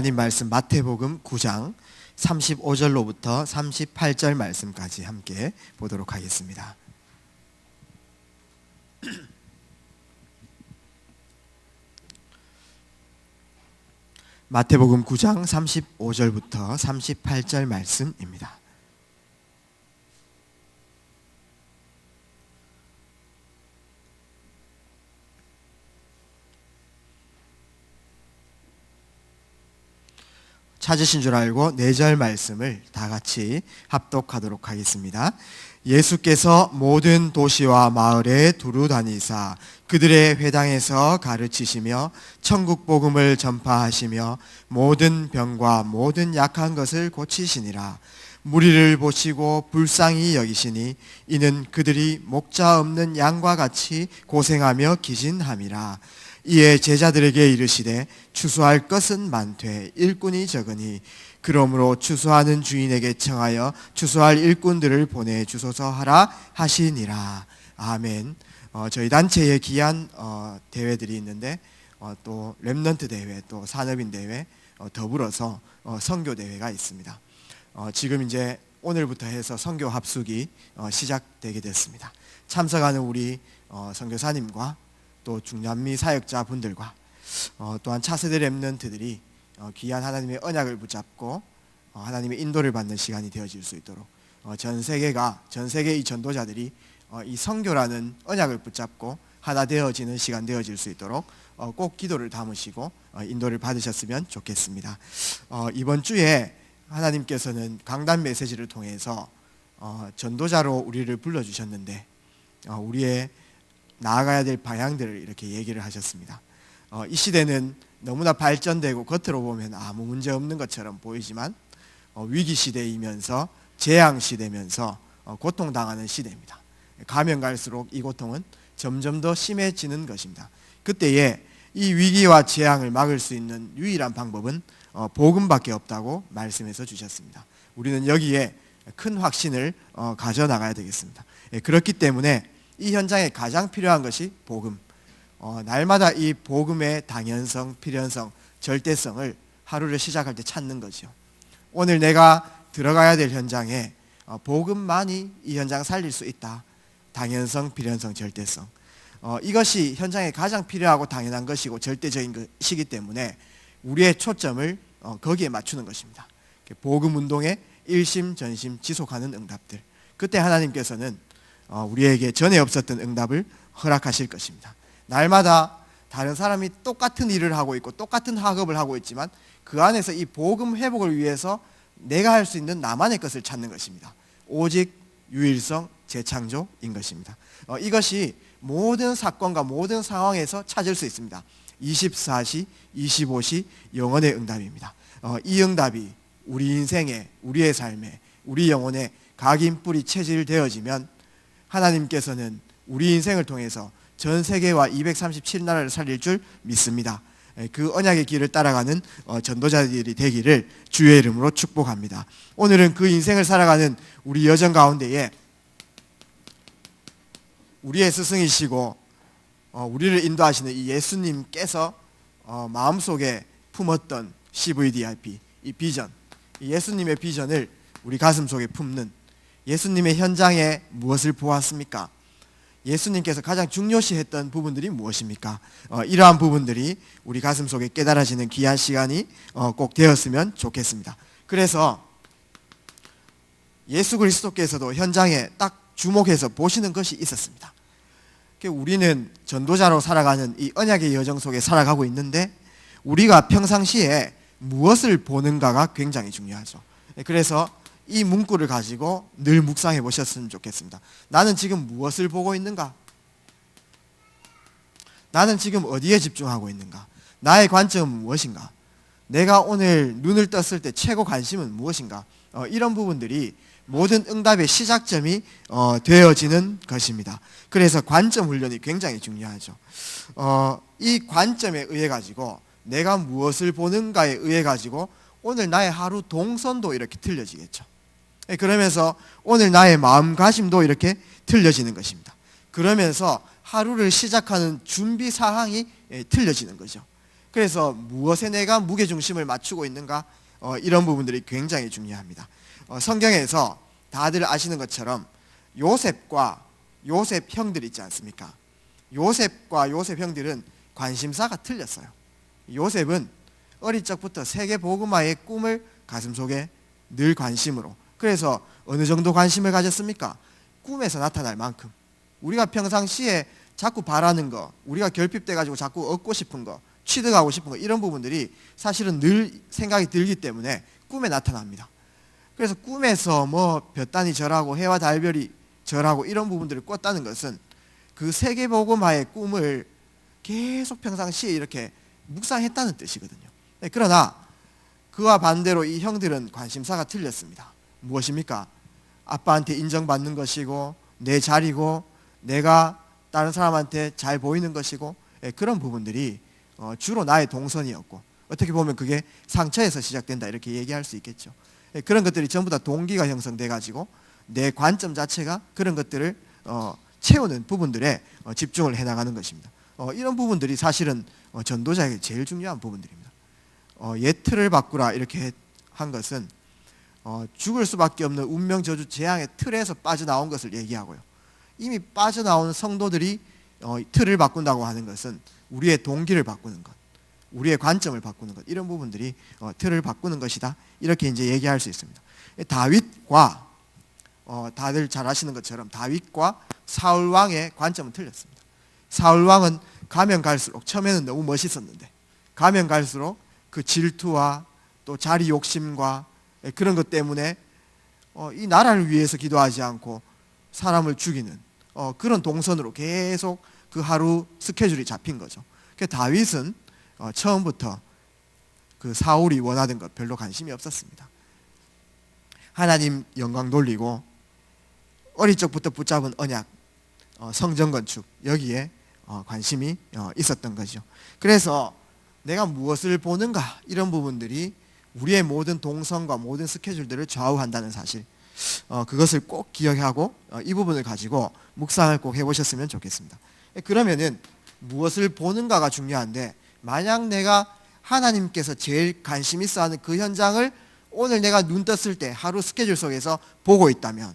하나님 말씀 마태복음 9장 35절로부터 38절 말씀까지 함께 보도록 하겠습니다. 마태복음 9장 35절부터 38절 말씀입니다. 찾으신 줄 알고 4절 말씀을 다 같이 합독하도록 하겠습니다. 예수께서 모든 도시와 마을에 두루 다니사 그들의 회당에서 가르치시며 천국 복음을 전파하시며 모든 병과 모든 약한 것을 고치시니라. 무리를 보시고 불쌍히 여기시니 이는 그들이 목자 없는 양과 같이 고생하며 기진함이라. 이에 제자들에게 이르시되 추수할 것은 많되 일꾼이 적으니 그러므로 추수하는 주인에게 청하여 추수할 일꾼들을 보내주소서 하라 하시니라. 아멘. 저희 단체에 귀한 대회들이 있는데 또 렘넌트 대회, 또 산업인 대회, 더불어서 선교 대회가 있습니다. 지금 이제 오늘부터 해서 선교 합숙이 시작되게 됐습니다. 참석하는 우리 선교사님과 또 중남미 사역자 분들과 또한 차세대 렘넌트들이 귀한 하나님의 언약을 붙잡고 하나님의 인도를 받는 시간이 되어질 수 있도록 전 세계 이 전도자들이 이 선교라는 언약을 붙잡고 하나 되어지는 시간 되어질 수 있도록 꼭 기도를 담으시고 인도를 받으셨으면 좋겠습니다. 이번 주에 하나님께서는 강단 메시지를 통해서 전도자로 우리를 불러주셨는데 우리의 나아가야 될 방향들을 이렇게 얘기를 하셨습니다. 이 시대는 너무나 발전되고 겉으로 보면 아무 문제 없는 것처럼 보이지만 위기 시대이면서 재앙 시대면서 고통당하는 시대입니다. 가면 갈수록 이 고통은 점점 더 심해지는 것입니다. 그때에 이 위기와 재앙을 막을 수 있는 유일한 방법은 복음밖에 없다고 말씀해서 주셨습니다. 우리는 여기에 큰 확신을 가져나가야 되겠습니다. 그렇기 때문에 이 현장에 가장 필요한 것이 복음. 날마다 이 복음의 당연성, 필연성, 절대성을 하루를 시작할 때 찾는 거죠. 오늘 내가 들어가야 될 현장에 복음만이 이 현장을 살릴 수 있다. 당연성, 필연성, 절대성. 이것이 현장에 가장 필요하고 당연한 것이고 절대적인 것이기 때문에 우리의 초점을 거기에 맞추는 것입니다. 복음 운동에 일심 전심 지속하는 응답들. 그때 하나님께서는 우리에게 전에 없었던 응답을 허락하실 것입니다. 날마다 다른 사람이 똑같은 일을 하고 있고 똑같은 학업을 하고 있지만 그 안에서 이 복음 회복을 위해서 내가 할 수 있는 나만의 것을 찾는 것입니다. 오직 유일성, 재창조인 것입니다. 이것이 모든 사건과 모든 상황에서 찾을 수 있습니다. 24시, 25시 영혼의 응답입니다. 이 응답이 우리 인생에, 우리의 삶에, 우리 영혼에 각인 뿌리 체질되어지면 하나님께서는 우리 인생을 통해서 전 세계와 237나라를 살릴 줄 믿습니다. 그 언약의 길을 따라가는 전도자들이 되기를 주의 이름으로 축복합니다. 오늘은 그 인생을 살아가는 우리 여정 가운데에 우리의 스승이시고 우리를 인도하시는 이 예수님께서 마음속에 품었던 CVDIP, 이 비전, 이 예수님의 비전을 우리 가슴속에 품는 예수님의 현장에 무엇을 보았습니까? 예수님께서 가장 중요시했던 부분들이 무엇입니까? 이러한 부분들이 우리 가슴속에 깨달아지는 귀한 시간이 꼭 되었으면 좋겠습니다. 그래서 예수 그리스도께서도 현장에 딱 주목해서 보시는 것이 있었습니다. 우리는 전도자로 살아가는 이 언약의 여정 속에 살아가고 있는데 우리가 평상시에 무엇을 보는가가 굉장히 중요하죠. 그래서 이 문구를 가지고 늘 묵상해 보셨으면 좋겠습니다. 나는 지금 무엇을 보고 있는가? 나는 지금 어디에 집중하고 있는가? 나의 관점은 무엇인가? 내가 오늘 눈을 떴을 때 최고 관심은 무엇인가? 이런 부분들이 모든 응답의 시작점이 되어지는 것입니다. 그래서 관점 훈련이 굉장히 중요하죠. 이 관점에 의해 가지고 내가 무엇을 보는가에 의해 가지고 오늘 나의 하루 동선도 이렇게 틀려지겠죠. 그러면서 오늘 나의 마음가짐도 이렇게 틀려지는 것입니다. 그러면서 하루를 시작하는 준비 사항이 틀려지는 거죠. 그래서 무엇에 내가 무게중심을 맞추고 있는가, 이런 부분들이 굉장히 중요합니다. 성경에서 다들 아시는 것처럼 요셉과 요셉 형들 있지 않습니까? 요셉과 요셉 형들은 관심사가 틀렸어요. 요셉은 어릴 적부터 세계 복음화의 꿈을 가슴속에 늘 관심으로, 그래서 어느 정도 관심을 가졌습니까? 꿈에서 나타날 만큼. 우리가 평상시에 자꾸 바라는 거, 우리가 결핍돼 가지고 자꾸 얻고 싶은 거, 취득하고 싶은 거, 이런 부분들이 사실은 늘 생각이 들기 때문에 꿈에 나타납니다. 그래서 꿈에서 뭐 볕단이 절하고 해와 달별이 절하고 이런 부분들을 꿨다는 것은 그 세계복음화의 꿈을 계속 평상시에 이렇게 묵상했다는 뜻이거든요. 그러나 그와 반대로 이 형들은 관심사가 틀렸습니다. 무엇입니까? 아빠한테 인정받는 것이고, 내 자리고, 내가 다른 사람한테 잘 보이는 것이고, 그런 부분들이 주로 나의 동선이었고, 어떻게 보면 그게 상처에서 시작된다 이렇게 얘기할 수 있겠죠. 그런 것들이 전부 다 동기가 형성돼 가지고 내 관점 자체가 그런 것들을 채우는 부분들에 집중을 해나가는 것입니다. 이런 부분들이 사실은 전도자에게 제일 중요한 부분들입니다. 옛 틀을 바꾸라 이렇게 한 것은 죽을 수밖에 없는 운명 저주 재앙의 틀에서 빠져나온 것을 얘기하고요. 이미 빠져나온 성도들이 틀을 바꾼다고 하는 것은 우리의 동기를 바꾸는 것, 우리의 관점을 바꾸는 것, 이런 부분들이 틀을 바꾸는 것이다 이렇게 이제 얘기할 수 있습니다. 다윗과 다들 잘 아시는 것처럼 다윗과 사울 왕의 관점은 틀렸습니다. 사울 왕은 가면 갈수록, 처음에는 너무 멋있었는데 가면 갈수록 그 질투와 또 자리 욕심과 그런 것 때문에 이 나라를 위해서 기도하지 않고 사람을 죽이는 그런 동선으로 계속 그 하루 스케줄이 잡힌 거죠. 다윗은 처음부터 그 사울이 원하던 것 별로 관심이 없었습니다. 하나님 영광 돌리고 어릴 적부터 붙잡은 언약, 성전 건축, 여기에 관심이 있었던 거죠. 그래서 내가 무엇을 보는가, 이런 부분들이 우리의 모든 동선과 모든 스케줄들을 좌우한다는 사실, 그것을 꼭 기억하고 이 부분을 가지고 묵상을 꼭 해보셨으면 좋겠습니다. 그러면은 무엇을 보는가가 중요한데, 만약 내가 하나님께서 제일 관심 있어 하는 그 현장을 오늘 내가 눈 떴을 때 하루 스케줄 속에서 보고 있다면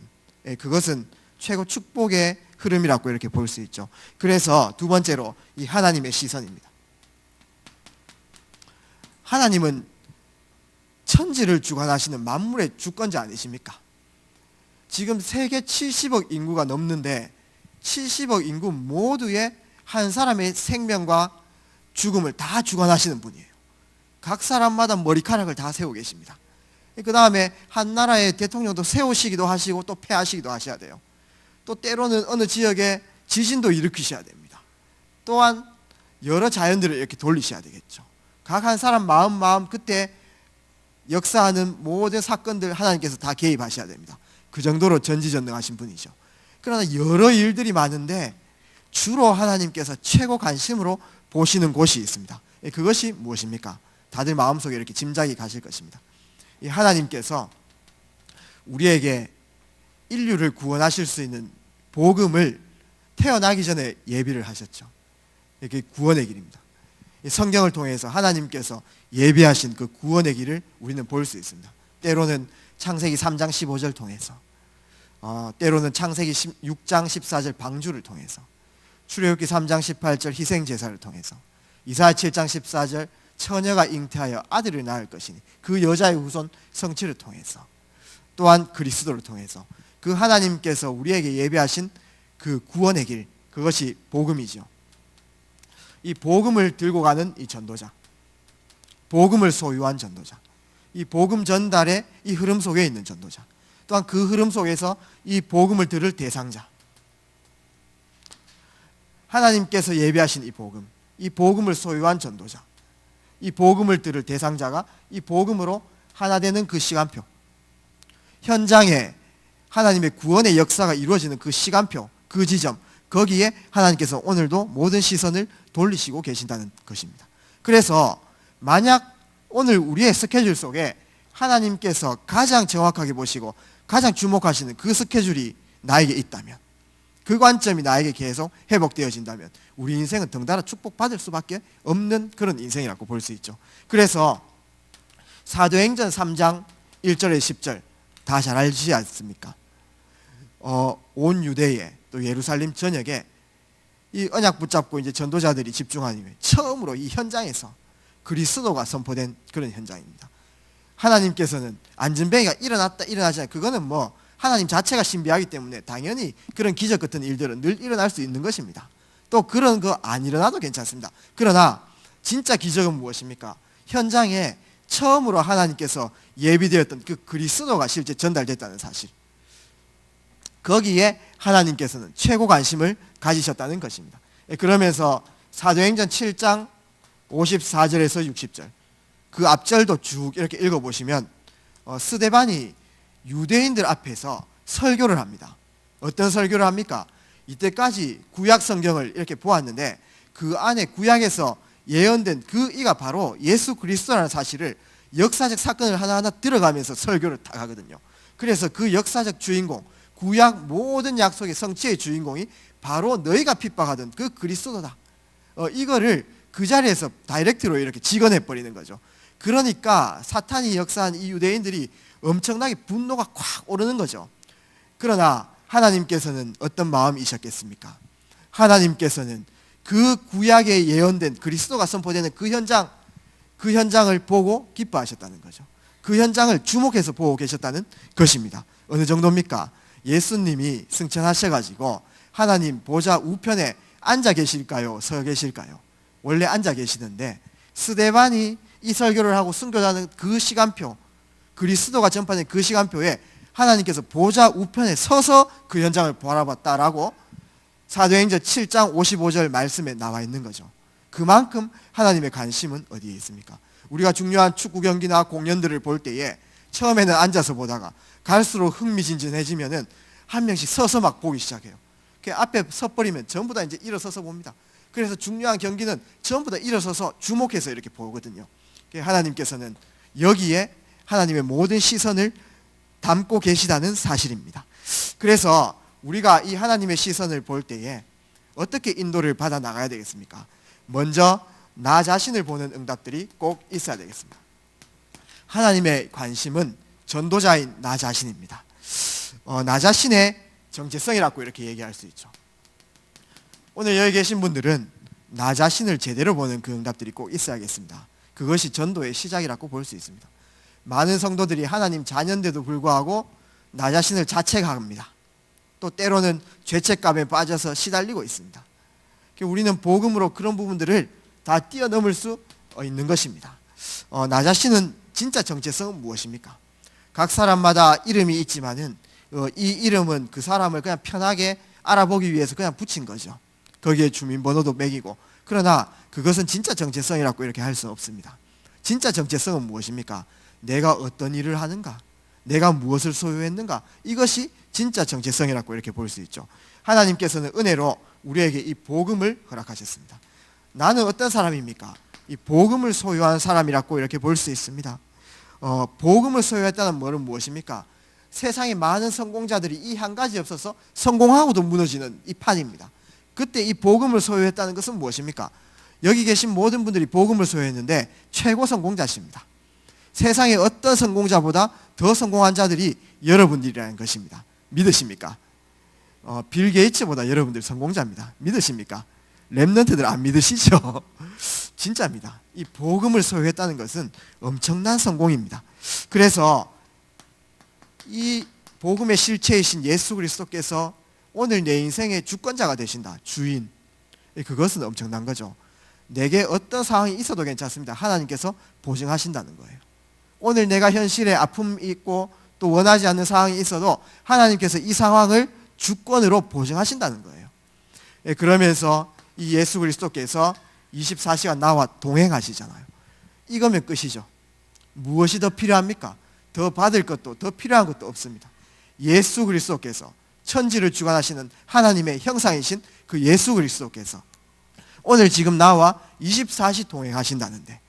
그것은 최고 축복의 흐름이라고 이렇게 볼 수 있죠. 그래서 두 번째로 이 하나님의 시선입니다. 하나님은 천지를 주관하시는 만물의 주권자 아니십니까? 지금 세계 70억 인구가 넘는데 70억 인구 모두의 한 사람의 생명과 죽음을 다 주관하시는 분이에요. 각 사람마다 머리카락을 다 세우고 계십니다. 그 다음에 한 나라의 대통령도 세우시기도 하시고 또 폐하시기도 하셔야 돼요. 또 때로는 어느 지역에 지진도 일으키셔야 됩니다. 또한 여러 자연들을 이렇게 돌리셔야 되겠죠. 각 한 사람 마음 그때 역사하는 모든 사건들 하나님께서 다 개입하셔야 됩니다. 그 정도로 전지전능하신 분이죠. 그러나 여러 일들이 많은데 주로 하나님께서 최고 관심으로 보시는 곳이 있습니다. 그것이 무엇입니까? 다들 마음속에 이렇게 짐작이 가실 것입니다. 이 하나님께서 우리에게 인류를 구원하실 수 있는 복음을 태어나기 전에 예비를 하셨죠. 이게 구원의 길입니다. 성경을 통해서 하나님께서 예비하신 그 구원의 길을 우리는 볼 수 있습니다. 때로는 창세기 3장 15절 통해서, 때로는 창세기 6장 14절 방주를 통해서, 출애굽기 3장 18절 희생제사를 통해서, 이사야 7장 14절 처녀가 잉태하여 아들을 낳을 것이니 그 여자의 후손 성취를 통해서, 또한 그리스도를 통해서 그 하나님께서 우리에게 예비하신 그 구원의 길, 그것이 복음이죠. 이 복음을 들고 가는 이 전도자, 복음을 소유한 전도자, 이 복음 전달의 이 흐름 속에 있는 전도자, 또한 그 흐름 속에서 이 복음을 들을 대상자, 하나님께서 예비하신 이 복음, 이 복음을 소유한 전도자, 이 복음을 들을 대상자가 이 복음으로 하나 되는 그 시간표, 현장에 하나님의 구원의 역사가 이루어지는 그 시간표, 그 지점, 거기에 하나님께서 오늘도 모든 시선을 돌리시고 계신다는 것입니다. 그래서 만약 오늘 우리의 스케줄 속에 하나님께서 가장 정확하게 보시고 가장 주목하시는 그 스케줄이 나에게 있다면, 그 관점이 나에게 계속 회복되어진다면 우리 인생은 덩달아 축복받을 수밖에 없는 그런 인생이라고 볼 수 있죠. 그래서 사도행전 3장 1절에 10절 다 잘 알지 않습니까? 온 유대에 또 예루살렘 전역에 이 언약 붙잡고 이제 전도자들이 집중한 이후에 처음으로 이 현장에서 그리스도가 선포된 그런 현장입니다. 하나님께서는 안전뱅이가 일어나지 않아. 그거는 뭐 하나님 자체가 신비하기 때문에 당연히 그런 기적 같은 일들은 늘 일어날 수 있는 것입니다. 또 그런 거 안 일어나도 괜찮습니다. 그러나 진짜 기적은 무엇입니까? 현장에 처음으로 하나님께서 예비되었던 그 그리스도가 실제 전달됐다는 사실. 거기에 하나님께서는 최고 관심을 가지셨다는 것입니다. 그러면서 사도행전 7장 54절에서 60절 그 앞절도 쭉 이렇게 읽어보시면 스데반이 유대인들 앞에서 설교를 합니다. 어떤 설교를 합니까? 이때까지 구약 성경을 이렇게 보았는데 그 안에 구약에서 예언된 그 이가 바로 예수 그리스도라는 사실을 역사적 사건을 하나하나 들어가면서 설교를 다 하거든요. 그래서 그 역사적 주인공, 구약 모든 약속의 성취의 주인공이 바로 너희가 핍박하던 그 그리스도다. 이거를 그 자리에서 다이렉트로 이렇게 직언해버리는 거죠. 그러니까 사탄이 역사한 이 유대인들이 엄청나게 분노가 콱 오르는 거죠. 그러나 하나님께서는 어떤 마음이셨겠습니까? 하나님께서는 그 구약에 예언된 그리스도가 선포되는 그 현장을 보고 기뻐하셨다는 거죠. 그 현장을 주목해서 보고 계셨다는 것입니다. 어느 정도입니까? 예수님이 승천하셔가지고 하나님 보좌 우편에 앉아 계실까요? 서 계실까요? 원래 앉아 계시는데 스데반이 이 설교를 하고 순교하는 그 시간표, 그리스도가 전파된 그 시간표에 하나님께서 보좌 우편에 서서 그 현장을 바라봤다라고 사도행전 7장 55절 말씀에 나와 있는 거죠. 그만큼 하나님의 관심은 어디에 있습니까? 우리가 중요한 축구 경기나 공연들을 볼 때에 처음에는 앉아서 보다가 갈수록 흥미진진해지면은 한 명씩 서서 막 보기 시작해요. 그 앞에 서버리면 전부 다 이제 일어서서 봅니다. 그래서 중요한 경기는 전부 다 일어서서 주목해서 이렇게 보거든요. 하나님께서는 여기에 하나님의 모든 시선을 담고 계시다는 사실입니다. 그래서 우리가 이 하나님의 시선을 볼 때에 어떻게 인도를 받아 나가야 되겠습니까? 먼저 나 자신을 보는 응답들이 꼭 있어야 되겠습니다. 하나님의 관심은 전도자인 나 자신입니다. 나 자신의 정체성이라고 이렇게 얘기할 수 있죠. 오늘 여기 계신 분들은 나 자신을 제대로 보는 그 응답들이 꼭 있어야겠습니다. 그것이 전도의 시작이라고 볼 수 있습니다. 많은 성도들이 하나님 자녀인데도 불구하고 나 자신을 자책합니다. 또 때로는 죄책감에 빠져서 시달리고 있습니다. 우리는 복음으로 그런 부분들을 다 뛰어넘을 수 있는 것입니다. 나 자신은 진짜 정체성은 무엇입니까? 각 사람마다 이름이 있지만은 이 이름은 그 사람을 그냥 편하게 알아보기 위해서 그냥 붙인 거죠. 거기에 주민번호도 매기고. 그러나 그것은 진짜 정체성이라고 이렇게 할 수는 없습니다. 진짜 정체성은 무엇입니까? 내가 어떤 일을 하는가? 내가 무엇을 소유했는가? 이것이 진짜 정체성이라고 이렇게 볼 수 있죠. 하나님께서는 은혜로 우리에게 이 복음을 허락하셨습니다. 나는 어떤 사람입니까? 이 복음을 소유한 사람이라고 이렇게 볼 수 있습니다. 복음을 소유했다는 말은 무엇입니까? 세상에 많은 성공자들이 이 한 가지 없어서 성공하고도 무너지는 이 판입니다. 그때 이 복음을 소유했다는 것은 무엇입니까? 여기 계신 모든 분들이 복음을 소유했는데 최고 성공자십니다. 세상의 어떤 성공자보다 더 성공한 자들이 여러분들이라는 것입니다. 믿으십니까? 빌 게이츠보다 여러분들 성공자입니다. 믿으십니까? 랩런트들 안 믿으시죠? 진짜입니다. 이 복음을 소유했다는 것은 엄청난 성공입니다. 그래서 이 복음의 실체이신 예수 그리스도께서 오늘 내 인생의 주권자가 되신다. 주인. 그것은 엄청난 거죠. 내게 어떤 상황이 있어도 괜찮습니다. 하나님께서 보증하신다는 거예요. 오늘 내가 현실에 아픔이 있고 또 원하지 않는 상황이 있어도 하나님께서 이 상황을 주권으로 보증하신다는 거예요. 그러면서 이 예수 그리스도께서 24시간 나와 동행하시잖아요. 이거면 끝이죠. 무엇이 더 필요합니까? 더 받을 것도 더 필요한 것도 없습니다. 예수 그리스도께서 천지를 주관하시는 하나님의 형상이신 그 예수 그리스도께서 오늘 지금 나와 24시 동행하신다는데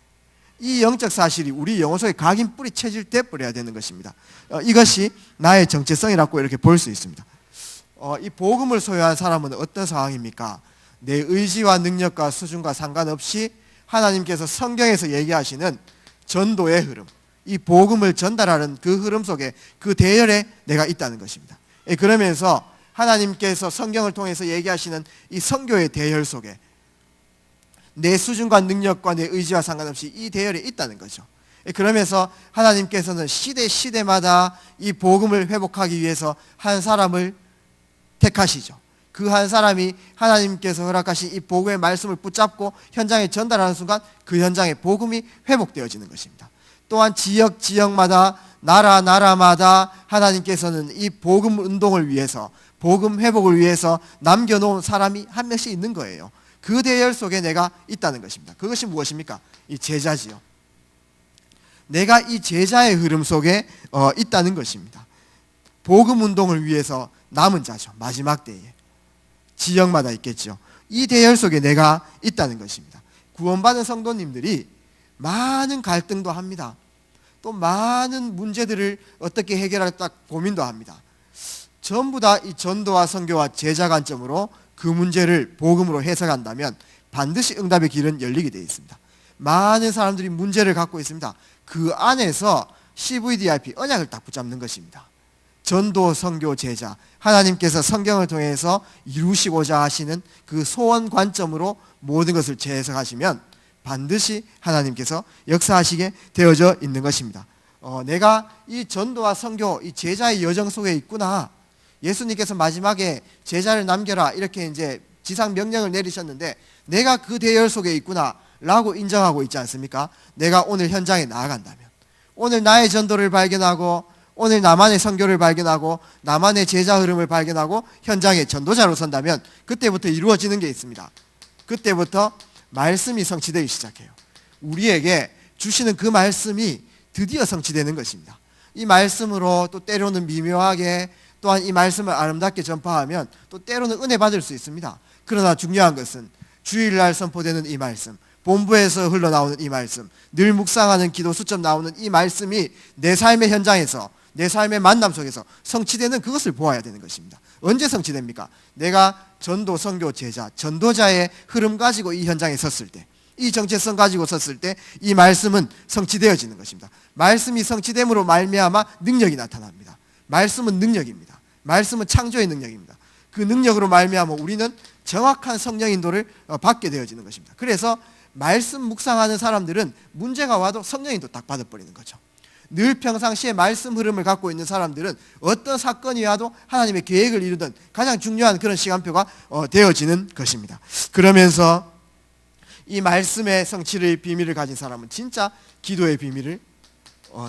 이 영적 사실이 우리 영혼 속에 각인 뿌리 체질돼 버려야 되는 것입니다. 이것이 나의 정체성이라고 이렇게 볼 수 있습니다. 이 복음을 소유한 사람은 어떤 상황입니까? 내 의지와 능력과 수준과 상관없이 하나님께서 성경에서 얘기하시는 전도의 흐름, 이 복음을 전달하는 그 흐름 속에, 그 대열에 내가 있다는 것입니다. 그러면서 하나님께서 성경을 통해서 얘기하시는 이 선교의 대열 속에 내 수준과 능력과 내 의지와 상관없이 이 대열에 있다는 거죠. 그러면서 하나님께서는 시대마다 이 복음을 회복하기 위해서 한 사람을 택하시죠. 그 한 사람이 하나님께서 허락하신 이 복음의 말씀을 붙잡고 현장에 전달하는 순간 그 현장에 복음이 회복되어지는 것입니다. 또한 지역마다 나라마다 하나님께서는 이 복음 운동을 위해서, 복음 회복을 위해서 남겨놓은 사람이 한 명씩 있는 거예요. 그 대열 속에 내가 있다는 것입니다. 그것이 무엇입니까? 이 제자지요. 내가 이 제자의 흐름 속에 있다는 것입니다. 복음 운동을 위해서 남은 자죠. 마지막 때에 지역마다 있겠죠. 이 대열 속에 내가 있다는 것입니다. 구원받은 성도님들이 많은 갈등도 합니다. 또 많은 문제들을 어떻게 해결할까 고민도 합니다. 전부 다 이 전도와 선교와 제자 관점으로 그 문제를 복음으로 해석한다면 반드시 응답의 길은 열리게 되어 있습니다. 많은 사람들이 문제를 갖고 있습니다. 그 안에서 CVDIP, 언약을 딱 붙잡는 것입니다. 전도, 선교, 제자, 하나님께서 성경을 통해서 이루시고자 하시는 그 소원 관점으로 모든 것을 재해석하시면 반드시 하나님께서 역사하시게 되어져 있는 것입니다. 내가 이 전도와 선교, 이 제자의 여정 속에 있구나. 예수님께서 마지막에 제자를 남겨라 이렇게 이제 지상 명령을 내리셨는데 내가 그 대열 속에 있구나 라고 인정하고 있지 않습니까? 내가 오늘 현장에 나아간다면, 오늘 나의 전도를 발견하고, 오늘 나만의 선교를 발견하고, 나만의 제자 흐름을 발견하고 현장의 전도자로 선다면 그때부터 이루어지는 게 있습니다. 그때부터 말씀이 성취되기 시작해요. 우리에게 주시는 그 말씀이 드디어 성취되는 것입니다. 이 말씀으로 또 때로는 미묘하게, 또한 이 말씀을 아름답게 전파하면 또 때로는 은혜 받을 수 있습니다. 그러나 중요한 것은 주일날 선포되는 이 말씀, 본부에서 흘러나오는 이 말씀, 늘 묵상하는 기도 수첩 나오는 이 말씀이 내 삶의 현장에서, 내 삶의 만남 속에서 성취되는 그것을 보아야 되는 것입니다. 언제 성취됩니까? 내가 전도, 선교, 제자, 전도자의 흐름 가지고 이 현장에 섰을 때, 이 정체성 가지고 섰을 때 이 말씀은 성취되어지는 것입니다. 말씀이 성취됨으로 말미암아 능력이 나타납니다. 말씀은 능력입니다. 말씀은 창조의 능력입니다. 그 능력으로 말미암아 우리는 정확한 성령 인도를 받게 되어지는 것입니다. 그래서 말씀 묵상하는 사람들은 문제가 와도 성령 인도 딱 받아버리는 거죠. 늘 평상시에 말씀 흐름을 갖고 있는 사람들은 어떤 사건이 와도 하나님의 계획을 이루던 가장 중요한 그런 시간표가 되어지는 것입니다. 그러면서 이 말씀의 성취의 비밀을 가진 사람은 진짜 기도의 비밀을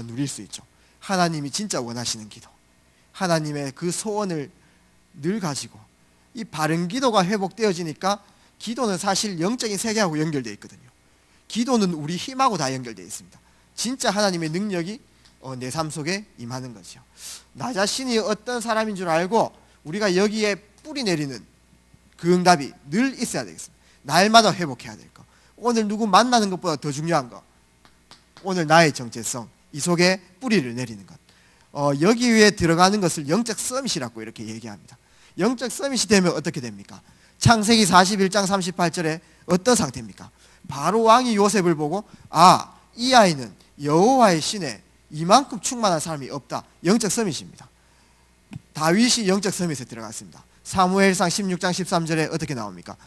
누릴 수 있죠. 하나님이 진짜 원하시는 기도, 하나님의 그 소원을 늘 가지고 이 바른 기도가 회복되어지니까 기도는 사실 영적인 세계하고 연결되어 있거든요. 기도는 우리 힘하고 다 연결되어 있습니다. 진짜 하나님의 능력이 내 삶 속에 임하는 거죠. 나 자신이 어떤 사람인 줄 알고 우리가 여기에 뿌리 내리는 그 응답이 늘 있어야 되겠습니다. 날마다 회복해야 될 거, 오늘 누구 만나는 것보다 더 중요한 거, 오늘 나의 정체성, 이 속에 뿌리를 내리는 것, 여기 위에 들어가는 것을 영적 서밋이라고 이렇게 얘기합니다. 영적 서밋이 되면 어떻게 됩니까? 창세기 41장 38절에 어떤 상태입니까? 바로 왕이 요셉을 보고 이 아이는 여호와의 신에 이만큼 충만한 사람이 없다. 영적 서밋입니다. 다윗이 영적 서밋에 들어갔습니다. 사무엘상 16장 13절에 어떻게 나옵니까?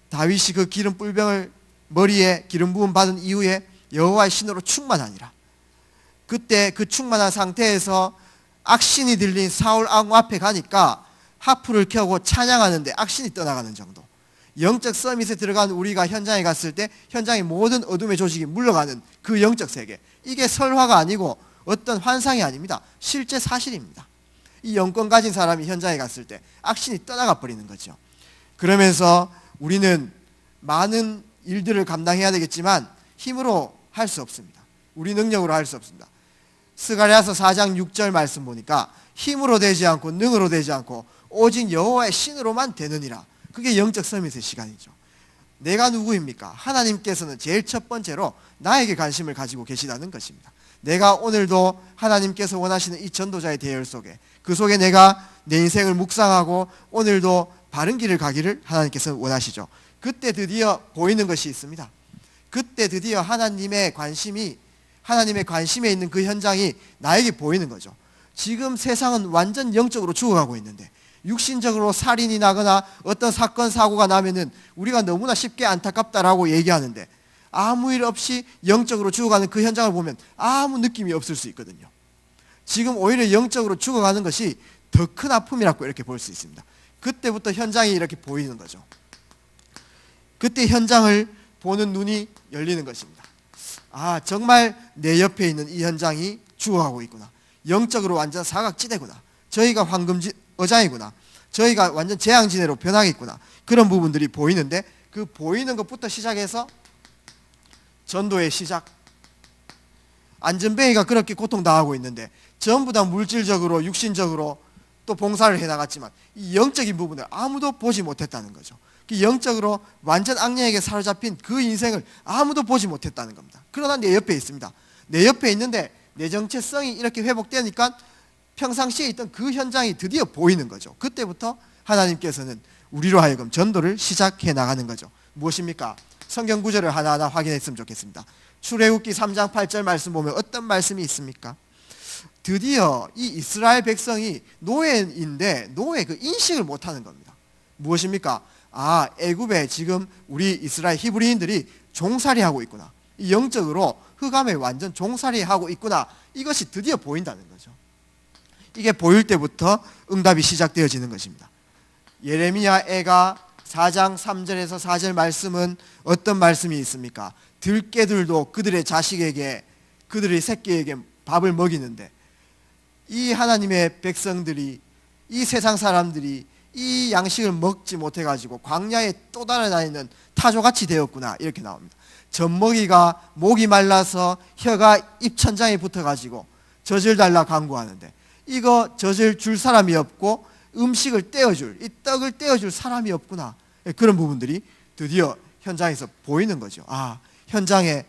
다윗이 그 기름 뿔병을 머리에 기름 부음 받은 이후에 여호와의 신으로 충만하니라. 그때 그 충만한 상태에서 악신이 들린 사울 왕 앞에 가니까 하프를 켜고 찬양하는데 악신이 떠나가는 정도. 영적 서밋에 들어간 우리가 현장에 갔을 때 현장의 모든 어둠의 조직이 물러가는 그 영적 세계, 이게 설화가 아니고 어떤 환상이 아닙니다. 실제 사실입니다. 이 영권 가진 사람이 현장에 갔을 때 악신이 떠나가 버리는 거죠. 그러면서 우리는 많은 일들을 감당해야 되겠지만 힘으로 할 수 없습니다. 우리 능력으로 할 수 없습니다. 스가랴서 4장 6절 말씀 보니까 힘으로 되지 않고 능으로 되지 않고 오직 여호와의 신으로만 되느니라. 그게 영적 서밋의 시간이죠. 내가 누구입니까? 하나님께서는 제일 첫 번째로 나에게 관심을 가지고 계시다는 것입니다. 내가 오늘도 하나님께서 원하시는 이 전도자의 대열 속에, 그 속에 내가 내 인생을 묵상하고 오늘도 바른 길을 가기를 하나님께서 원하시죠. 그때 드디어 보이는 것이 있습니다. 그때 드디어 하나님의 관심에 있는 그 현장이 나에게 보이는 거죠. 지금 세상은 완전 영적으로 죽어가고 있는데, 육신적으로 살인이 나거나 어떤 사건 사고가 나면은 우리가 너무나 쉽게 안타깝다라고 얘기하는데, 아무 일 없이 영적으로 죽어가는 그 현장을 보면 아무 느낌이 없을 수 있거든요. 지금 오히려 영적으로 죽어가는 것이 더 큰 아픔이라고 이렇게 볼 수 있습니다. 그때부터 현장이 이렇게 보이는 거죠. 그때 현장을 보는 눈이 열리는 것입니다. 아, 정말 내 옆에 있는 이 현장이 죽어가고 있구나. 영적으로 완전 사각지대구나. 저희가 황금어장이구나. 저희가 완전 재앙지대로 변하겠구나. 그런 부분들이 보이는데, 그 보이는 것부터 시작해서 전도의 시작. 안전뱅이가 그렇게 고통당하고 있는데 전부 다 물질적으로 육신적으로 또 봉사를 해나갔지만 이 영적인 부분을 아무도 보지 못했다는 거죠. 그 영적으로 완전 악령에게 사로잡힌 그 인생을 아무도 보지 못했다는 겁니다. 그러나 내 옆에 있습니다. 내 옆에 있는데 내 정체성이 이렇게 회복되니까 평상시에 있던 그 현장이 드디어 보이는 거죠. 그때부터 하나님께서는 우리로 하여금 전도를 시작해 나가는 거죠. 무엇입니까? 성경 구절을 하나하나 확인했으면 좋겠습니다. 출애굽기 3장 8절 말씀 보면 어떤 말씀이 있습니까? 드디어 이 이스라엘 백성이 노예인데 노예 그 인식을 못하는 겁니다. 무엇입니까? 아, 애굽에 지금 우리 이스라엘 히브리인들이 종살이하고 있구나. 영적으로 흑암에 완전 종살이하고 있구나. 이것이 드디어 보인다는 거죠. 이게 보일 때부터 응답이 시작되어지는 것입니다. 예레미야애가 4장 3절에서 4절 말씀은 어떤 말씀이 있습니까? 들깨들도 그들의 자식에게, 그들의 새끼에게 밥을 먹이는데 이 하나님의 백성들이, 이 세상 사람들이 이 양식을 먹지 못해가지고 광야에 또 달아다니는 타조같이 되었구나. 이렇게 나옵니다. 젖먹이가 목이 말라서 혀가 입천장에 붙어가지고 젖을 달라 간구하는데 이거 젖을 줄 사람이 없고 음식을 떼어줄, 이 떡을 떼어줄 사람이 없구나. 그런 부분들이 드디어 현장에서 보이는 거죠. 아, 현장에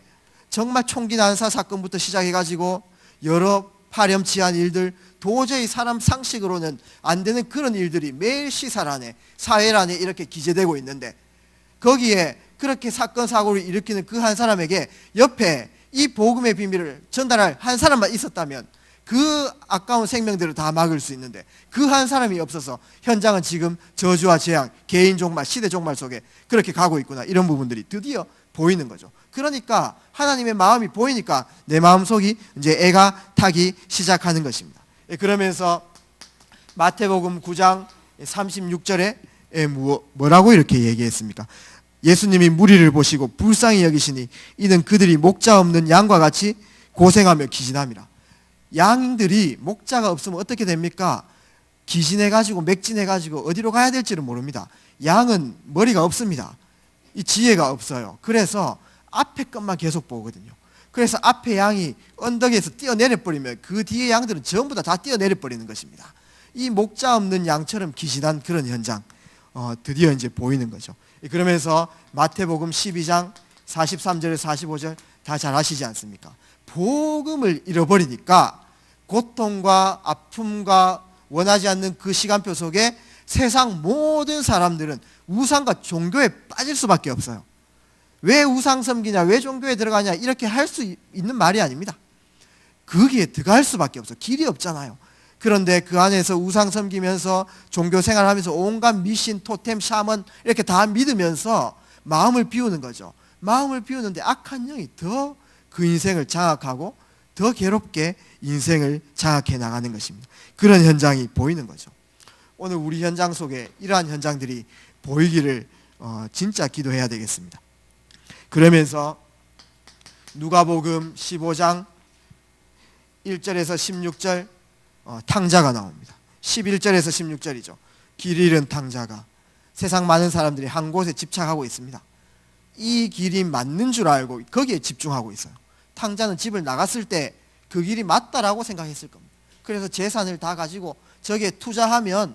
정말 총기 난사 사건부터 시작해가지고 여러 파렴치한 일들, 도저히 사람 상식으로는 안 되는 그런 일들이 매일 시사란에, 사회란에 이렇게 기재되고 있는데 거기에 그렇게 사건 사고를 일으키는 그 한 사람에게 옆에 이 복음의 비밀을 전달할 한 사람만 있었다면 그 아까운 생명들을 다 막을 수 있는데 그 한 사람이 없어서 현장은 지금 저주와 재앙, 개인 종말, 시대 종말 속에 그렇게 가고 있구나. 이런 부분들이 드디어 보이는 거죠. 그러니까 하나님의 마음이 보이니까 내 마음속이 이제 애가 타기 시작하는 것입니다. 그러면서 마태복음 9장 36절에 뭐라고 이렇게 얘기했습니까? 예수님이 무리를 보시고 불쌍히 여기시니 이는 그들이 목자 없는 양과 같이 고생하며 기진함이라. 양들이 목자가 없으면 어떻게 됩니까? 기진해가지고 맥진해가지고 어디로 가야 될지를 모릅니다. 양은 머리가 없습니다. 이 지혜가 없어요. 그래서 앞에 것만 계속 보거든요. 그래서 앞에 양이 언덕에서 뛰어내려 버리면 그 뒤에 양들은 전부 다 뛰어내려 버리는 것입니다. 이 목자 없는 양처럼 기진한 그런 현장 드디어 이제 보이는 거죠. 그러면서 마태복음 12장 43절에서 45절 다 잘 아시지 않습니까? 복음을 잃어버리니까 고통과 아픔과 원하지 않는 그 시간표 속에 세상 모든 사람들은 우상과 종교에 빠질 수밖에 없어요. 왜 우상 섬기냐, 왜 종교에 들어가냐 이렇게 할 수 있는 말이 아닙니다. 거기에 들어갈 수밖에 없어. 길이 없잖아요. 그런데 그 안에서 우상 섬기면서 종교 생활하면서 온갖 미신, 토템, 샤먼 이렇게 다 믿으면서 마음을 비우는 거죠. 마음을 비우는데 악한 영이 더 그 인생을 장악하고 더 괴롭게 인생을 장악해 나가는 것입니다. 그런 현장이 보이는 거죠. 오늘 우리 현장 속에 이러한 현장들이 보이기를 진짜 기도해야 되겠습니다. 그러면서 누가복음 15장 1절에서 16절 탕자가 나옵니다. 11절에서 16절이죠. 길 잃은 탕자가 세상 많은 사람들이 한 곳에 집착하고 있습니다. 이 길이 맞는 줄 알고 거기에 집중하고 있어요. 탕자는 집을 나갔을 때 그 길이 맞다라고 생각했을 겁니다. 그래서 재산을 다 가지고 저기에 투자하면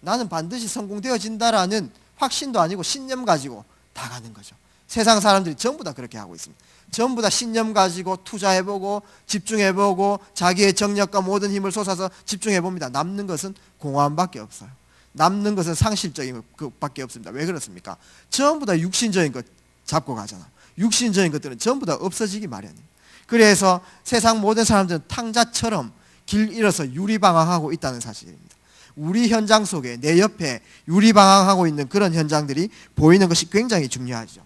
나는 반드시 성공되어진다라는 확신도 아니고 신념 가지고 다 가는 거죠. 세상 사람들이 전부 다 그렇게 하고 있습니다. 전부 다 신념 가지고 투자해보고 집중해보고 자기의 정력과 모든 힘을 쏟아서 집중해봅니다. 남는 것은 공허함밖에 없어요. 남는 것은 상실적인 것밖에 없습니다. 왜 그렇습니까? 전부 다 육신적인 것 잡고 가잖아. 육신적인 것들은 전부 다 없어지기 마련입니다. 그래서 세상 모든 사람들은 탕자처럼 길 잃어서 유리방황하고 있다는 사실입니다. 우리 현장 속에 내 옆에 유리방황하고 있는 그런 현장들이 보이는 것이 굉장히 중요하죠.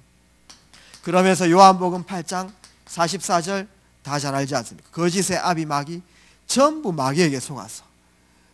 그러면서 요한복음 8장 44절 다 잘 알지 않습니까? 거짓의 아비 마귀, 전부 마귀에게 속았어.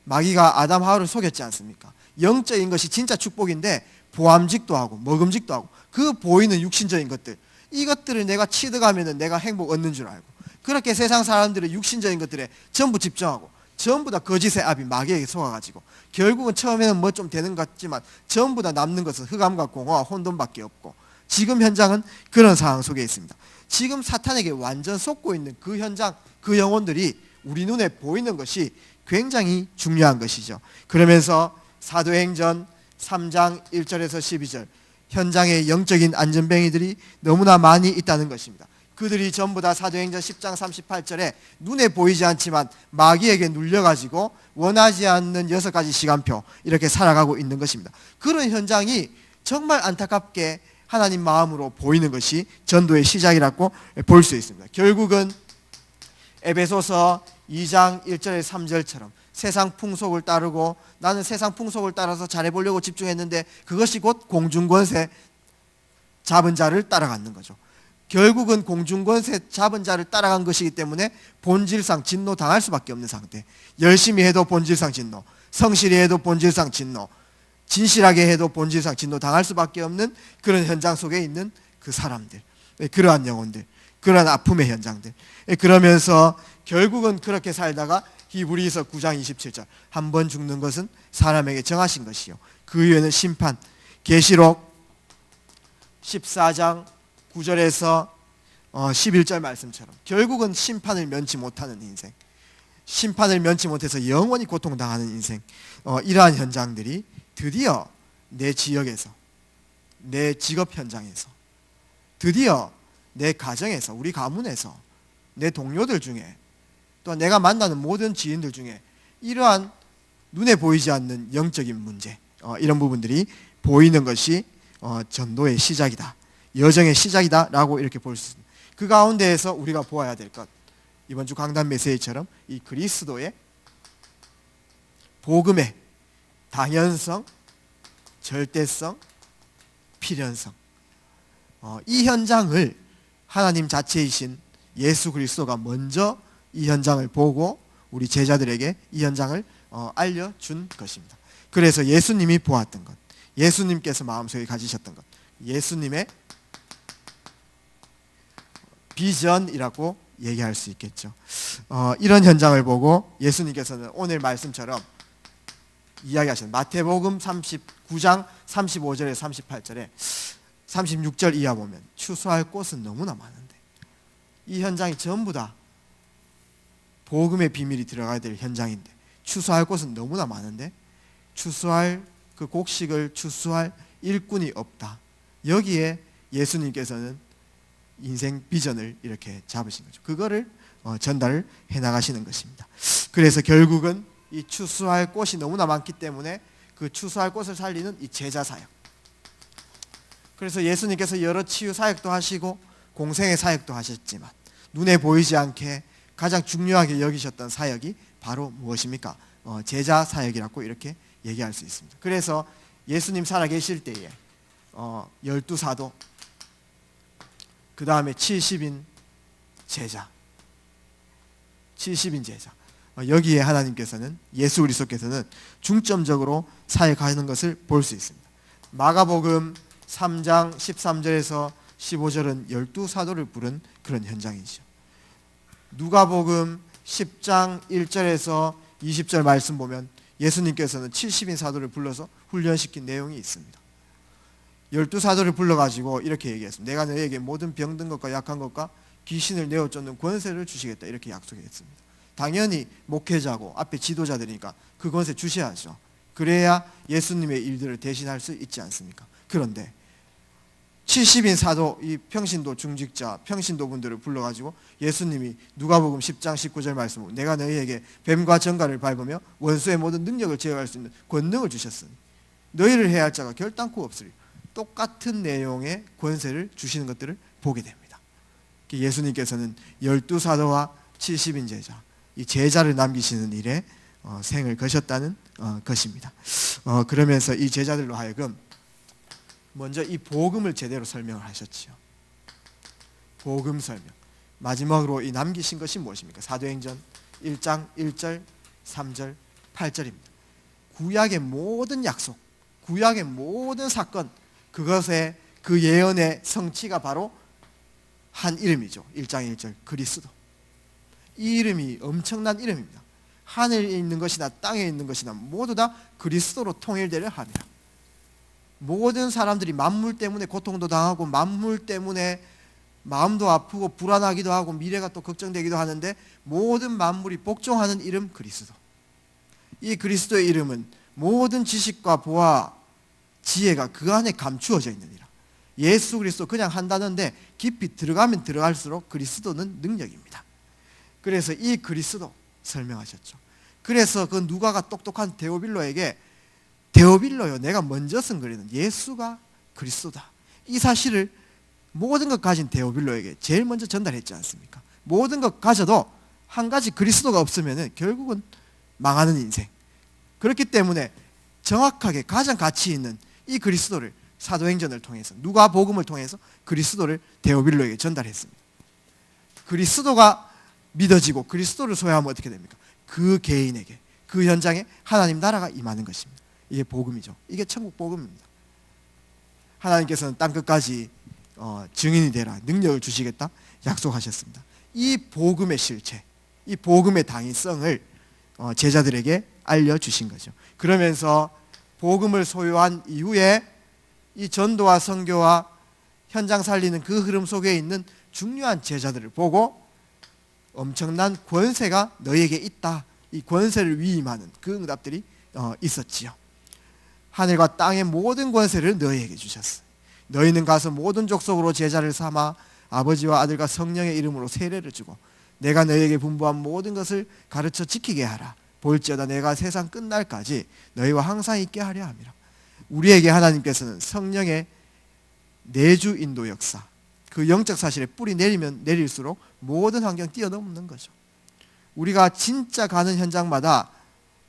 마귀가 아담 하와를 속였지 않습니까? 영적인 것이 진짜 축복인데 보암직도 하고 먹음직도 하고 그 보이는 육신적인 것들, 이것들을 내가 취득하면 내가 행복 얻는 줄 알고 그렇게 세상 사람들의 육신적인 것들에 전부 집중하고 전부 다 거짓의 아비 마귀에게 속아가지고 결국은 처음에는 뭐 좀 되는 것 같지만 전부 다 남는 것은 흑암과 공허와 혼돈밖에 없고, 지금 현장은 그런 상황 속에 있습니다. 지금 사탄에게 완전 속고 있는 그 현장, 그 영혼들이 우리 눈에 보이는 것이 굉장히 중요한 것이죠. 그러면서 사도행전 3장 1절에서 12절, 현장에 영적인 안전뱅이들이 너무나 많이 있다는 것입니다. 그들이 전부 다 사도행전 10장 38절에 눈에 보이지 않지만 마귀에게 눌려가지고 원하지 않는 6가지 시간표 이렇게 살아가고 있는 것입니다. 그런 현장이 정말 안타깝게 하나님 마음으로 보이는 것이 전도의 시작이라고 볼 수 있습니다. 결국은 에베소서 2장 1절에 3절처럼 세상 풍속을 따르고 나는 세상 풍속을 따라서 잘해보려고 집중했는데 그것이 곧 공중권세 잡은 자를 따라가는 거죠. 결국은 공중권세 잡은 자를 따라간 것이기 때문에 본질상 진노 당할 수밖에 없는 상태. 열심히 해도 본질상 진노, 성실히 해도 본질상 진노, 진실하게 해도 본질상 진노 당할 수밖에 없는 그런 현장 속에 있는 그 사람들, 그러한 영혼들, 그러한 아픔의 현장들. 그러면서 결국은 그렇게 살다가 히브리서 9장 27절, 한 번 죽는 것은 사람에게 정하신 것이요 그 이후에는 심판. 계시록 14장 9절에서 11절 말씀처럼 결국은 심판을 면치 못하는 인생, 심판을 면치 못해서 영원히 고통당하는 인생, 이러한 현장들이 드디어 내 지역에서, 내 직업 현장에서, 드디어 내 가정에서, 우리 가문에서, 내 동료들 중에, 또 내가 만나는 모든 지인들 중에 이러한 눈에 보이지 않는 영적인 문제, 이런 부분들이 보이는 것이 전도의 시작이다, 여정의 시작이다 라고 이렇게 볼 수 있습니다. 그 가운데에서 우리가 보아야 될 것, 이번 주 강단 메시지처럼 이 그리스도의 복음의 당연성, 절대성, 필연성, 이 현장을 하나님 자체이신 예수 그리스도가 먼저 이 현장을 보고 우리 제자들에게 이 현장을 알려준 것입니다. 그래서 예수님이 보았던 것, 예수님께서 마음속에 가지셨던 것, 예수님의 비전이라고 얘기할 수 있겠죠. 이런 현장을 보고 예수님께서는 오늘 말씀처럼 이야기하신 마태복음 39장 35절에 38절에 36절 이하 보면 추수할 곳은 너무나 많은데, 이 현장이 전부 다 복음의 비밀이 들어가야 될 현장인데 추수할 곳은 너무나 많은데 추수할 그 곡식을 추수할 일꾼이 없다. 여기에 예수님께서는 인생 비전을 이렇게 잡으신 거죠. 그거를 전달을 해나가시는 것입니다. 그래서 결국은 이 추수할 꽃이 너무나 많기 때문에 그 추수할 꽃을 살리는 이 제자 사역. 그래서 예수님께서 여러 치유 사역도 하시고 공생의 사역도 하셨지만 눈에 보이지 않게 가장 중요하게 여기셨던 사역이 바로 무엇입니까? 제자 사역이라고 이렇게 얘기할 수 있습니다. 그래서 예수님 살아계실 때에 12사도, 그 다음에 70인 제자, 70인 제자, 여기에 하나님께서는, 예수 그리스도께서는 중점적으로 사역하는 것을 볼 수 있습니다. 마가복음 3장 13절에서 15절은 12사도를 부른 그런 현장이죠. 누가복음 10장 1절에서 20절 말씀 보면 예수님께서는 70인 사도를 불러서 훈련시킨 내용이 있습니다. 12사도를 불러가지고 이렇게 얘기했습니다. 내가 너에게 모든 병든 것과 약한 것과 귀신을 내어 쫓는 권세를 주시겠다, 이렇게 약속했습니다. 당연히 목회자고 앞에 지도자들이니까 그 권세 주셔야죠. 그래야 예수님의 일들을 대신할 수 있지 않습니까? 그런데 70인 사도, 이 평신도 중직자, 평신도 분들을 불러가지고 예수님이 누가복음 10장 19절 말씀으로 내가 너희에게 뱀과 정갈을 밟으며 원수의 모든 능력을 제어할 수 있는 권능을 주셨으니 너희를 해야 할 자가 결단코 없으리. 똑같은 내용의 권세를 주시는 것들을 보게 됩니다. 예수님께서는 12사도와 70인 제자, 이 제자를 남기시는 일에 생을 거셨다는 것입니다. 그러면서 이 제자들로 하여금 먼저 이 복음을 제대로 설명을 하셨지요. 복음 설명. 마지막으로 이 남기신 것이 무엇입니까? 사도행전 1장 1절, 3절, 8절입니다. 구약의 모든 약속, 구약의 모든 사건, 그것의 그 예언의 성취가 바로 한 이름이죠. 1장 1절 그리스도. 이 이름이 엄청난 이름입니다. 하늘에 있는 것이나 땅에 있는 것이나 모두 다 그리스도로 통일되려 하며, 모든 사람들이 만물 때문에 고통도 당하고 만물 때문에 마음도 아프고 불안하기도 하고 미래가 또 걱정되기도 하는데 모든 만물이 복종하는 이름 그리스도. 이 그리스도의 이름은 모든 지식과 보아 지혜가 그 안에 감추어져 있느니라. 예수 그리스도 그냥 한 단어인데 깊이 들어가면 들어갈수록 그리스도는 능력입니다. 그래서 이 그리스도 설명하셨죠. 그래서 그 누가가 똑똑한 데오빌로에게 데오빌로요, 내가 먼저 쓴 글에는 예수가 그리스도다, 이 사실을 모든 것 가진 데오빌로에게 제일 먼저 전달했지 않습니까? 모든 것 가져도 한 가지 그리스도가 없으면 결국은 망하는 인생. 그렇기 때문에 정확하게 가장 가치 있는 이 그리스도를 사도행전을 통해서, 누가복음을 통해서 그리스도를 데오빌로에게 전달했습니다. 그리스도가 믿어지고 그리스도를 소유하면 어떻게 됩니까? 그 개인에게, 그 현장에 하나님 나라가 임하는 것입니다. 이게 복음이죠. 이게 천국 복음입니다. 하나님께서는 땅끝까지 증인이 되라, 능력을 주시겠다 약속하셨습니다. 이 복음의 실체, 이 복음의 당위성을 제자들에게 알려주신 거죠. 그러면서 복음을 소유한 이후에 이 전도와 선교와 현장 살리는 그 흐름 속에 있는 중요한 제자들을 보고 엄청난 권세가 너희에게 있다, 이 권세를 위임하는 그 응답들이 있었지요. 하늘과 땅의 모든 권세를 너희에게 주셨어. 너희는 가서 모든 족속으로 제자를 삼아 아버지와 아들과 성령의 이름으로 세례를 주고 내가 너희에게 분부한 모든 것을 가르쳐 지키게 하라. 볼지어다 내가 세상 끝날까지 너희와 항상 있게 하려 함이라. 우리에게 하나님께서는 성령의 내주 인도 역사, 그 영적 사실에 뿌리 내리면 내릴수록 모든 환경 뛰어넘는 거죠. 우리가 진짜 가는 현장마다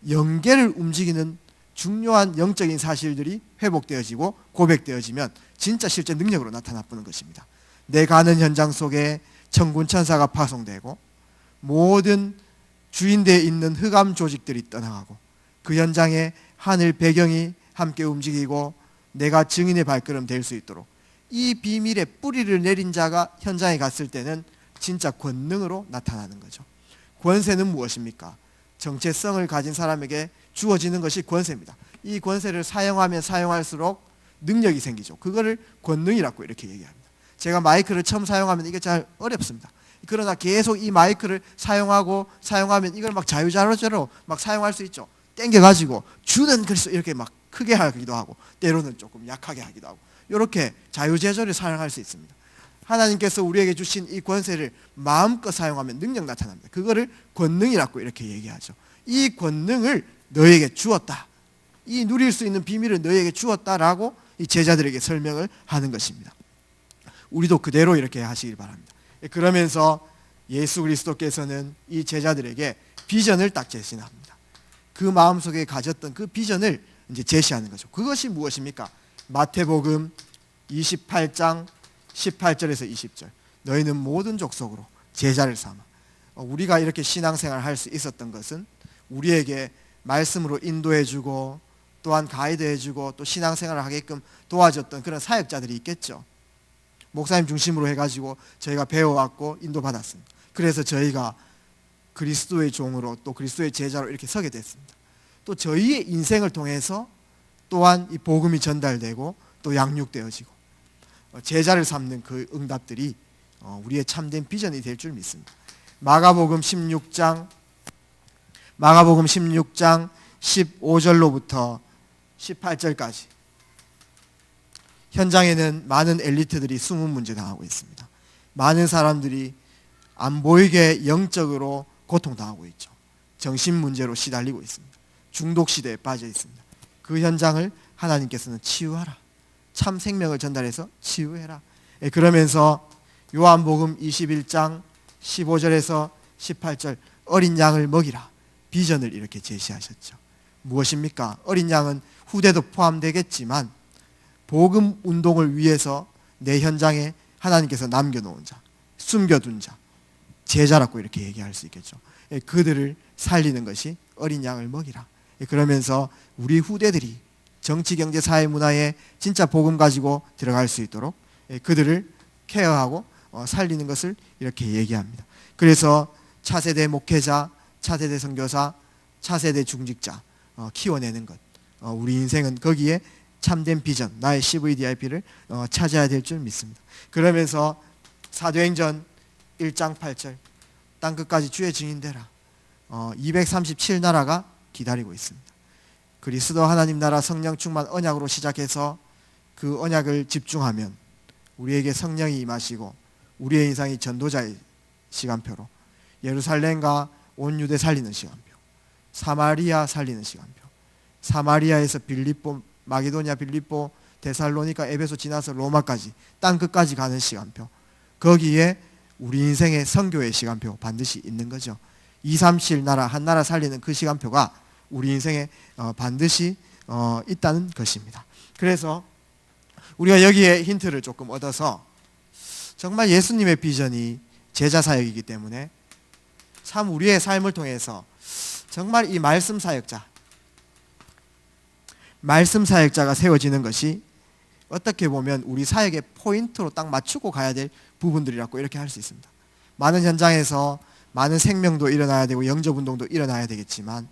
영계를 움직이는 중요한 영적인 사실들이 회복되어지고 고백되어지면 진짜 실제 능력으로 나타나보는 것입니다. 내 가는 현장 속에 천군 천사가 파송되고 모든 주인대에 있는 흑암 조직들이 떠나가고 그 현장에 하늘 배경이 함께 움직이고 내가 증인의 발걸음 될 수 있도록 이 비밀의 뿌리를 내린 자가 현장에 갔을 때는 진짜 권능으로 나타나는 거죠. 권세는 무엇입니까? 정체성을 가진 사람에게 주어지는 것이 권세입니다. 이 권세를 사용하면 사용할수록 능력이 생기죠. 그거를 권능이라고 이렇게 얘기합니다. 제가 마이크를 처음 사용하면 이게 잘 어렵습니다. 그러나 계속 이 마이크를 사용하면 이걸 막 자유자재로 막 사용할 수 있죠. 땡겨가지고 주는 그리스도 이렇게 막 크게 하기도 하고 때로는 조금 약하게 하기도 하고 이렇게 자유제절을 사용할 수 있습니다. 하나님께서 우리에게 주신 이 권세를 마음껏 사용하면 능력 나타납니다. 그거를 권능이라고 이렇게 얘기하죠. 이 권능을 너에게 주었다, 이 누릴 수 있는 비밀을 너에게 주었다라고 이 제자들에게 설명을 하는 것입니다. 우리도 그대로 이렇게 하시길 바랍니다. 그러면서 예수 그리스도께서는 이 제자들에게 비전을 딱 제시합니다. 그 마음속에 가졌던 그 비전을 이제 제시하는 거죠. 그것이 무엇입니까? 마태복음 28장 18절에서 20절. 너희는 모든 족속으로 제자를 삼아. 우리가 이렇게 신앙생활을 할 수 있었던 것은 우리에게 말씀으로 인도해주고 또한 가이드해주고 또 신앙생활을 하게끔 도와줬던 그런 사역자들이 있겠죠. 목사님 중심으로 해가지고 저희가 배워왔고 인도받았습니다. 그래서 저희가 그리스도의 종으로 또 그리스도의 제자로 이렇게 서게 됐습니다. 또 저희의 인생을 통해서 또한 이 복음이 전달되고 또 양육되어지고 제자를 삼는 그 응답들이 우리의 참된 비전이 될 줄 믿습니다. 마가복음 16장 15절로부터 18절까지 현장에는 많은 엘리트들이 숨은 문제 당하고 있습니다. 많은 사람들이 안 보이게 영적으로 고통당하고 있죠. 정신 문제로 시달리고 있습니다. 중독 시대에 빠져 있습니다. 그 현장을 하나님께서는 치유하라. 참 생명을 전달해서 치유해라. 그러면서 요한복음 21장 15절에서 18절 어린 양을 먹이라. 비전을 이렇게 제시하셨죠. 무엇입니까? 어린 양은 후대도 포함되겠지만 복음 운동을 위해서 내 현장에 하나님께서 남겨놓은 자, 숨겨둔 자, 제자라고 이렇게 얘기할 수 있겠죠. 그들을 살리는 것이 어린 양을 먹이라. 그러면서 우리 후대들이 정치, 경제, 사회, 문화에 진짜 복음 가지고 들어갈 수 있도록 그들을 케어하고 살리는 것을 이렇게 얘기합니다. 그래서 차세대 목회자, 차세대 선교사, 차세대 중직자 키워내는 것, 우리 인생은 거기에 참된 비전, 나의 CVDIP를 찾아야 될 줄 믿습니다. 그러면서 사도행전 1장 8절 땅끝까지 주의 증인되라. 237나라가 기다리고 있습니다. 그리스도 하나님 나라 성령 충만 언약으로 시작해서 그 언약을 집중하면 우리에게 성령이 임하시고 우리의 인생이 전도자의 시간표로 예루살렘과 온 유대 살리는 시간표, 사마리아 살리는 시간표, 사마리아에서 빌립보, 마게도냐, 빌립보, 데살로니가, 에베소 지나서 로마까지 땅끝까지 가는 시간표, 거기에 우리 인생의 선교의 시간표 반드시 있는 거죠. 237 나라 한 나라 살리는 그 시간표가 우리 인생에 반드시 있다는 것입니다. 그래서 우리가 여기에 힌트를 조금 얻어서 정말 예수님의 비전이 제자 사역이기 때문에 참 우리의 삶을 통해서 정말 이 말씀 사역자가 세워지는 것이 어떻게 보면 우리 사역의 포인트로 딱 맞추고 가야 될 부분들이라고 이렇게 할 수 있습니다. 많은 현장에서 많은 생명도 일어나야 되고 영접운동도 일어나야 되겠지만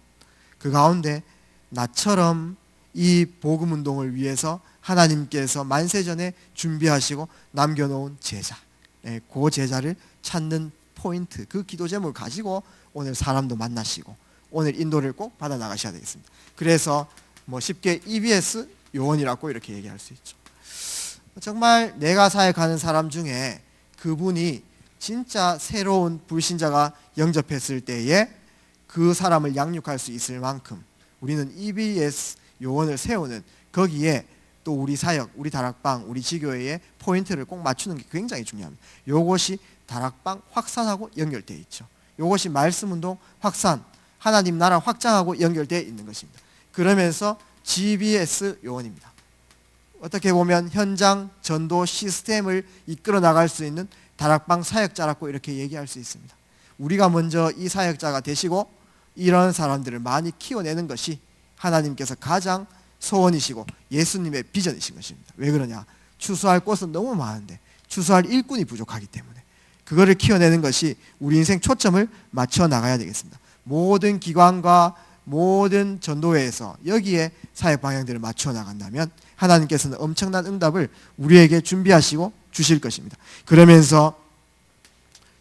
그 가운데 나처럼 이 복음운동을 위해서 하나님께서 만세전에 준비하시고 남겨놓은 제자, 그 제자를 찾는 포인트, 그 기도 제목을 가지고 오늘 사람도 만나시고 오늘 인도를 꼭 받아 나가셔야 되겠습니다. 그래서 쉽게 EBS 요원이라고 이렇게 얘기할 수 있죠. 정말 내가 사역하는 사람 중에 그분이 진짜 새로운 불신자가 영접했을 때에 그 사람을 양육할 수 있을 만큼 우리는 EBS 요원을 세우는 거기에 또 우리 사역, 우리 다락방, 우리 지교회의 포인트를 꼭 맞추는 게 굉장히 중요합니다. 이것이 다락방 확산하고 연결되어 있죠. 이것이 말씀운동 확산, 하나님 나라 확장하고 연결되어 있는 것입니다. 그러면서 GBS 요원입니다. 어떻게 보면 현장 전도 시스템을 이끌어 나갈 수 있는 다락방 사역자라고 이렇게 얘기할 수 있습니다. 우리가 먼저 이 사역자가 되시고 이런 사람들을 많이 키워내는 것이 하나님께서 가장 소원이시고 예수님의 비전이신 것입니다. 왜 그러냐? 추수할 꽃은 너무 많은데 추수할 일꾼이 부족하기 때문에 그거를 키워내는 것이 우리 인생 초점을 맞춰 나가야 되겠습니다. 모든 기관과 모든 전도회에서 여기에 사역 방향들을 맞춰 나간다면 하나님께서는 엄청난 응답을 우리에게 준비하시고 주실 것입니다. 그러면서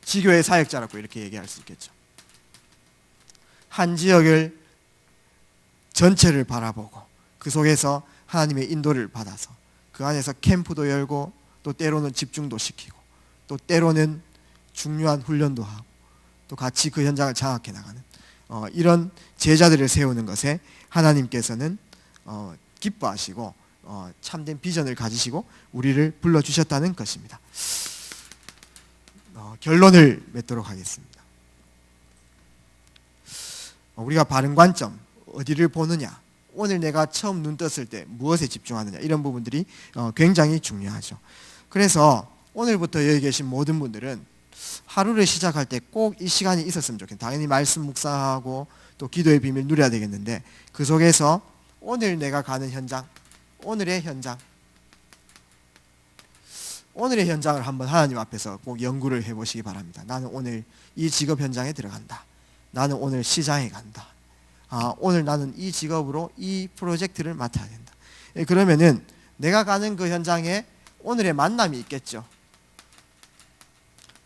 지교회 사역자라고 이렇게 얘기할 수 있겠죠. 한 지역을 전체를 바라보고 그 속에서 하나님의 인도를 받아서 그 안에서 캠프도 열고 또 때로는 집중도 시키고 또 때로는 중요한 훈련도 하고 또 같이 그 현장을 장악해 나가는 이런 제자들을 세우는 것에 하나님께서는 기뻐하시고 참된 비전을 가지시고 우리를 불러주셨다는 것입니다. 결론을 맺도록 하겠습니다. 우리가 바른 관점, 어디를 보느냐, 오늘 내가 처음 눈 떴을 때 무엇에 집중하느냐, 이런 부분들이 굉장히 중요하죠. 그래서 오늘부터 여기 계신 모든 분들은 하루를 시작할 때 꼭 이 시간이 있었으면 좋겠다. 당연히 말씀 묵상하고 또 기도의 비밀 누려야 되겠는데 그 속에서 오늘 내가 가는 현장, 오늘의 현장을 한번 하나님 앞에서 꼭 연구를 해보시기 바랍니다. 나는 오늘 이 직업 현장에 들어간다. 나는 오늘 시장에 간다. 오늘 나는 이 직업으로 이 프로젝트를 맡아야 된다. 그러면은 내가 가는 그 현장에 오늘의 만남이 있겠죠.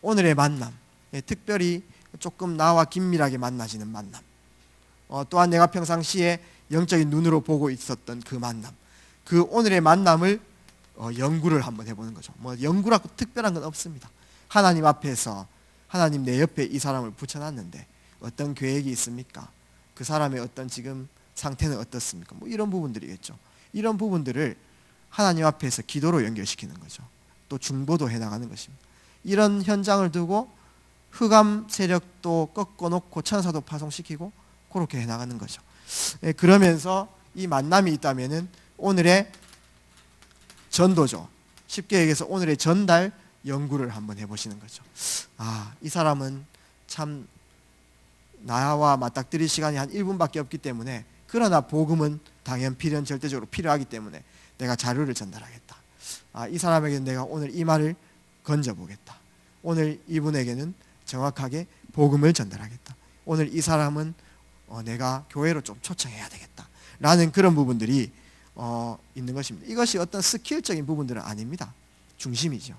오늘의 만남, 특별히 조금 나와 긴밀하게 만나지는 만남, 또한 내가 평상시에 영적인 눈으로 보고 있었던 그 만남, 그 오늘의 만남을 연구를 한번 해보는 거죠. 뭐 연구라고 특별한 건 없습니다. 하나님 앞에서 하나님 내 옆에 이 사람을 붙여놨는데 어떤 계획이 있습니까? 그 사람의 어떤 지금 상태는 어떻습니까? 뭐 이런 부분들이겠죠. 이런 부분들을 하나님 앞에서 기도로 연결시키는 거죠. 또 중보도 해나가는 것입니다. 이런 현장을 두고 흑암 세력도 꺾어놓고 천사도 파송시키고 그렇게 해나가는 거죠. 그러면서 이 만남이 있다면은 오늘의 전도죠. 쉽게 얘기해서 오늘의 전달 연구를 한번 해보시는 거죠. 이 사람은 참 나와 맞닥뜨릴 시간이 한 1분밖에 없기 때문에, 그러나 복음은 당연 필연 절대적으로 필요하기 때문에 내가 자료를 전달하겠다. 이 사람에게는 내가 오늘 이 말을 건져보겠다. 오늘 이분에게는 정확하게 복음을 전달하겠다. 오늘 이 사람은 내가 교회로 좀 초청해야 되겠다 라는 그런 부분들이 있는 것입니다. 이것이 어떤 스킬적인 부분들은 아닙니다. 중심이죠.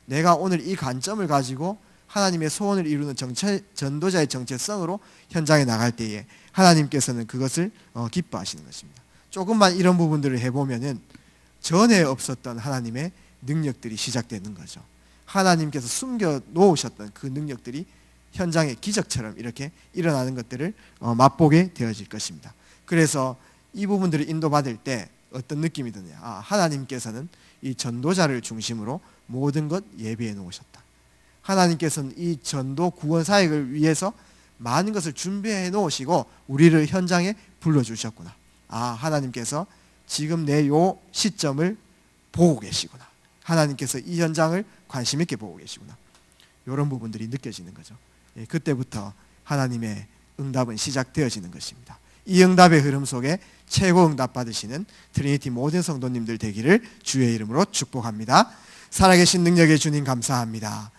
내가 오늘 이 관점을 가지고 하나님의 소원을 이루는 전도자의 정체성으로 현장에 나갈 때에 하나님께서는 그것을 기뻐하시는 것입니다. 조금만 이런 부분들을 해보면은 전에 없었던 하나님의 능력들이 시작되는 거죠. 하나님께서 숨겨 놓으셨던 그 능력들이 현장의 기적처럼 이렇게 일어나는 것들을 맛보게 되어질 것입니다. 그래서 이 부분들을 인도받을 때 어떤 느낌이 드냐? 하나님께서는 이 전도자를 중심으로 모든 것 예비해 놓으셨다. 하나님께서는 이 전도 구원 사역을 위해서 많은 것을 준비해 놓으시고 우리를 현장에 불러주셨구나. 하나님께서 지금 내 요 시점을 보고 계시구나. 하나님께서 이 현장을 관심 있게 보고 계시구나. 이런 부분들이 느껴지는 거죠. 그때부터 하나님의 응답은 시작되어지는 것입니다. 이 응답의 흐름 속에 최고 응답 받으시는 트리니티 모든 성도님들 되기를 주의 이름으로 축복합니다. 살아계신 능력의 주님 감사합니다.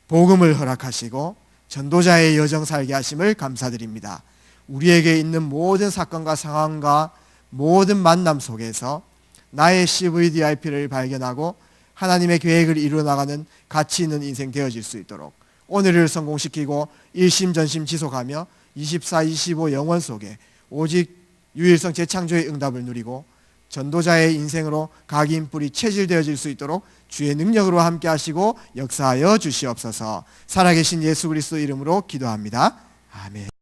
복음을 허락하시고 전도자의 여정 살게 하심을 감사드립니다. 우리에게 있는 모든 사건과 상황과 모든 만남 속에서 나의 CVDIP를 발견하고 하나님의 계획을 이루어나가는 가치 있는 인생 되어질 수 있도록 오늘을 성공시키고 일심전심 지속하며 24, 25 영원 속에 오직 유일성 재창조의 응답을 누리고 전도자의 인생으로 각인뿌리 체질되어질 수 있도록 주의 능력으로 함께 하시고 역사하여 주시옵소서. 살아계신 예수 그리스도 이름으로 기도합니다. 아멘.